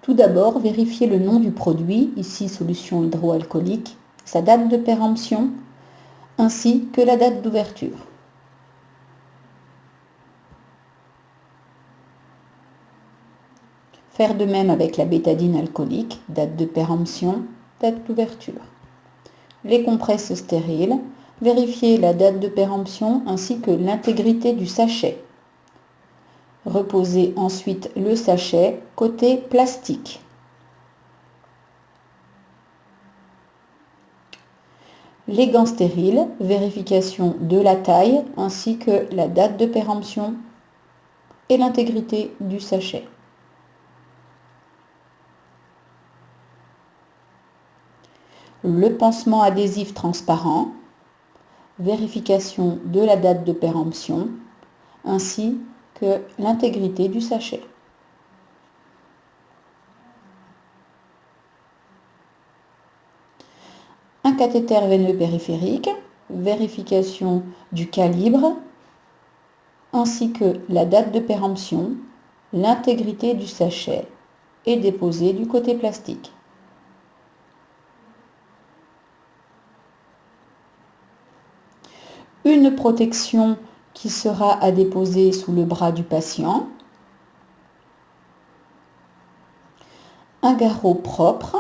Tout d'abord, vérifiez le nom du produit, ici solution hydroalcoolique, sa date de péremption, ainsi que la date d'ouverture. Faire de même avec la bétadine alcoolique, date de péremption, date d'ouverture. Les compresses stériles, vérifiez la date de péremption ainsi que l'intégrité du sachet. Reposez ensuite le sachet côté plastique. Les gants stériles, vérification de la taille ainsi que la date de péremption et l'intégrité du sachet. Le pansement adhésif transparent, vérification de la date de péremption ainsi que l'intégrité du sachet. Un cathéter veineux périphérique, vérification du calibre ainsi que la date de péremption, l'intégrité du sachet et déposé du côté plastique. Une protection qui sera à déposer sous le bras du patient. Un garrot propre.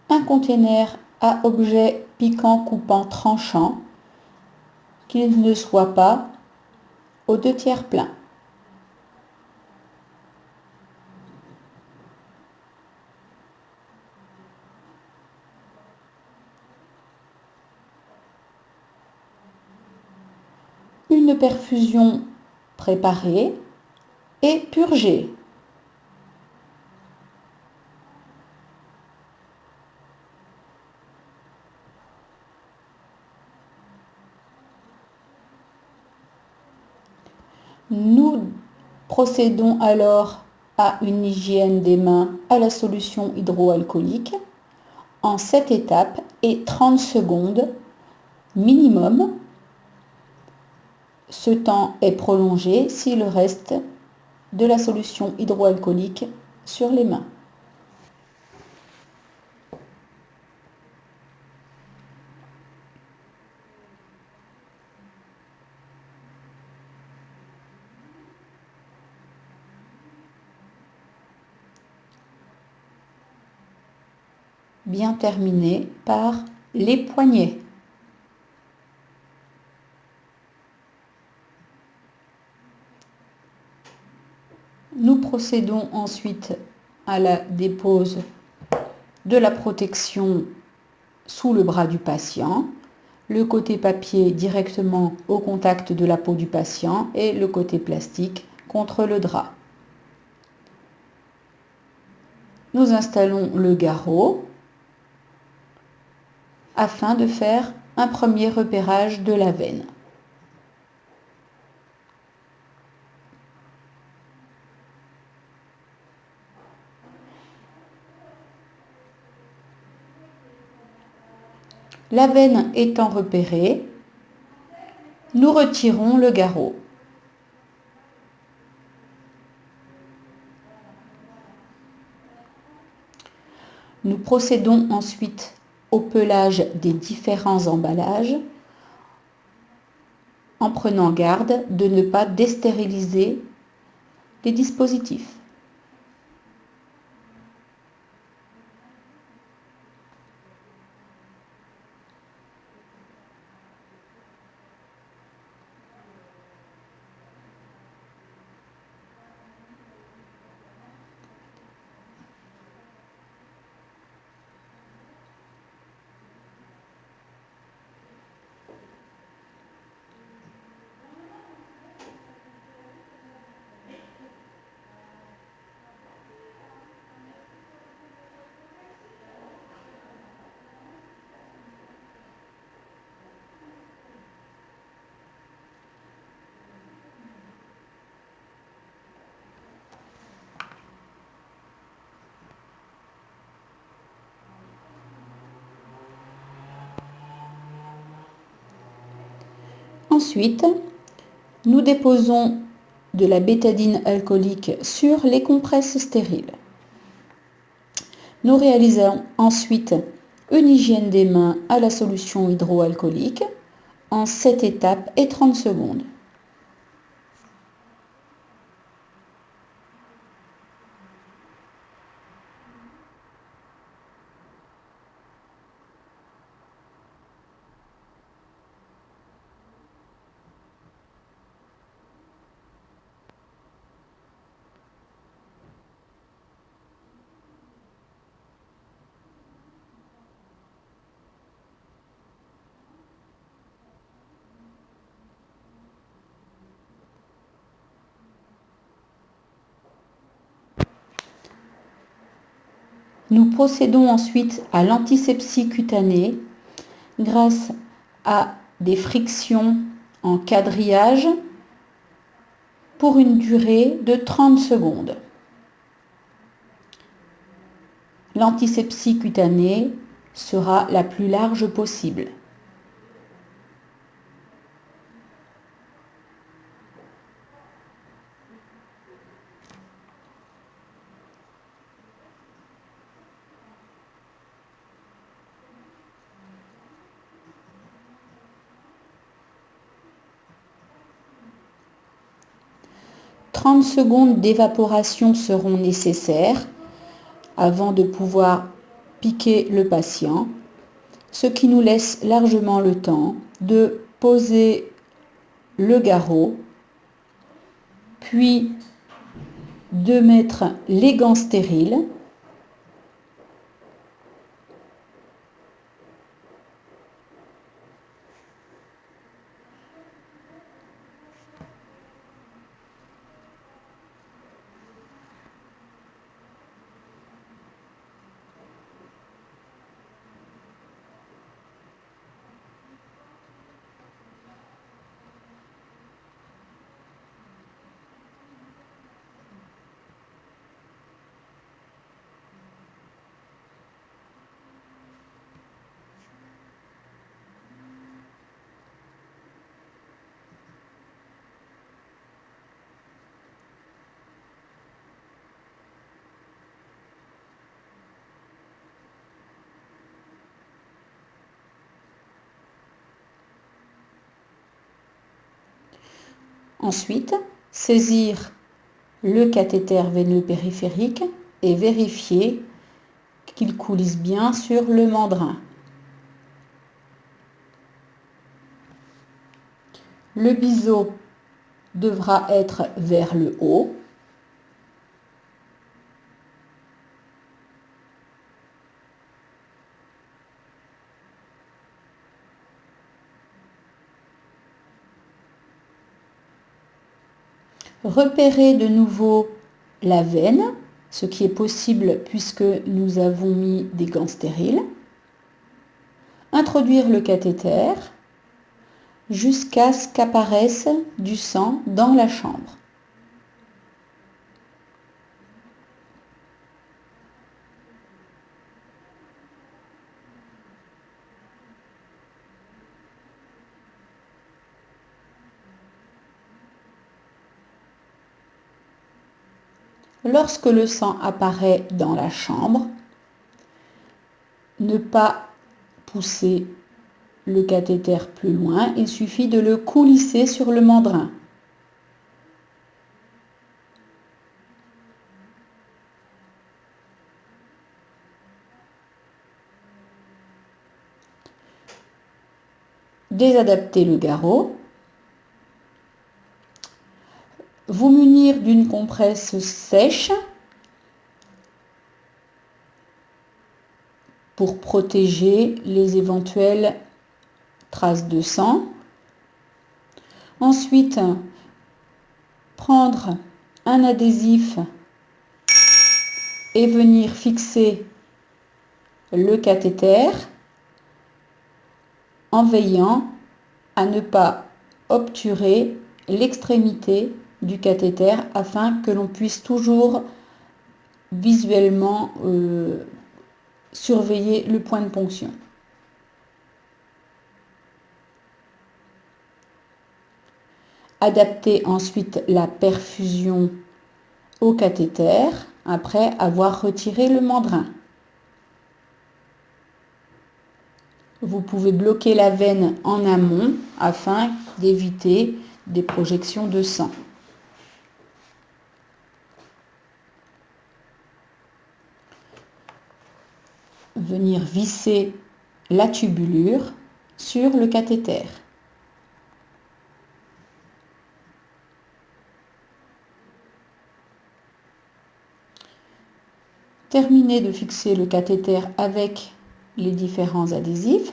Un conteneur à objet piquant, coupant, tranchant, qu'il ne soit pas aux 2/3 plein. Une perfusion préparée et purgée. Nous procédons alors à une hygiène des mains à la solution hydroalcoolique en 7 étapes et 30 secondes minimum. Ce temps est prolongé s'il reste de la solution hydroalcoolique sur les mains. Bien terminé par les poignets. Nous procédons ensuite à la dépose de la protection sous le bras du patient, le côté papier directement au contact de la peau du patient et le côté plastique contre le drap. Nous installons le garrot afin de faire un premier repérage de la veine. La veine étant repérée, nous retirons le garrot. Nous procédons ensuite au pelage des différents emballages en prenant garde de ne pas déstériliser les dispositifs. Ensuite, nous déposons de la bétadine alcoolique sur les compresses stériles. Nous réalisons ensuite une hygiène des mains à la solution hydroalcoolique en 7 étapes et 30 secondes. Nous procédons ensuite à l'antisepsie cutanée grâce à des frictions en quadrillage pour une durée de 30 secondes. L'antisepsie cutanée sera la plus large possible. « 30 secondes d'évaporation seront nécessaires avant de pouvoir piquer le patient, ce qui nous laisse largement le temps de poser le garrot, puis de mettre les gants stériles, ensuite saisir le cathéter veineux périphérique et vérifier qu'il coulisse bien sur le mandrin. Le biseau devra être vers le haut. Repérez de nouveau la veine, ce qui est possible puisque nous avons mis des gants stériles. Introduire le cathéter jusqu'à ce qu'apparaisse du sang dans la chambre. Lorsque le sang apparaît dans la chambre, ne pas pousser le cathéter plus loin, il suffit de le coulisser sur le mandrin. Désadapter le garrot. Vous munir d'une compresse sèche pour protéger les éventuelles traces de sang. Ensuite, prendre un adhésif et venir fixer le cathéter en veillant à ne pas obturer l'extrémité du cathéter afin que l'on puisse toujours visuellement surveiller le point de ponction. Adapter ensuite la perfusion au cathéter après avoir retiré le membrane. Vous pouvez bloquer la veine en amont afin d'éviter des projections de sang. Venir visser la tubulure sur le cathéter. Terminez de fixer le cathéter avec les différents adhésifs.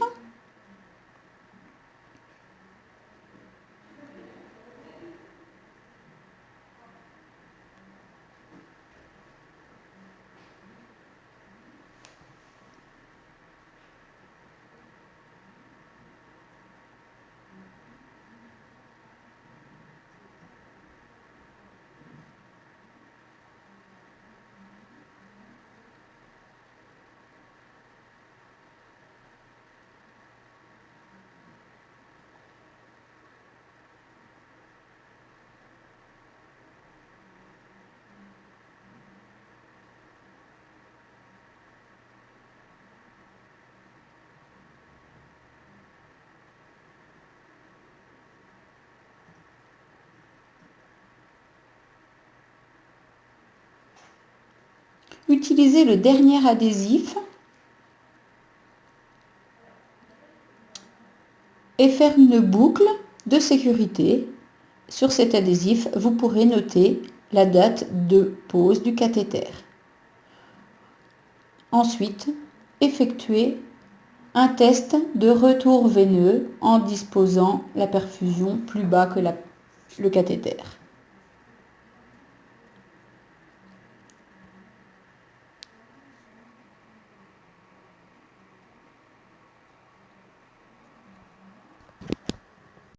Utilisez le dernier adhésif et faire une boucle de sécurité. Sur cet adhésif, vous pourrez noter la date de pose du cathéter. Ensuite, effectuez un test de retour veineux en disposant la perfusion plus bas que le cathéter.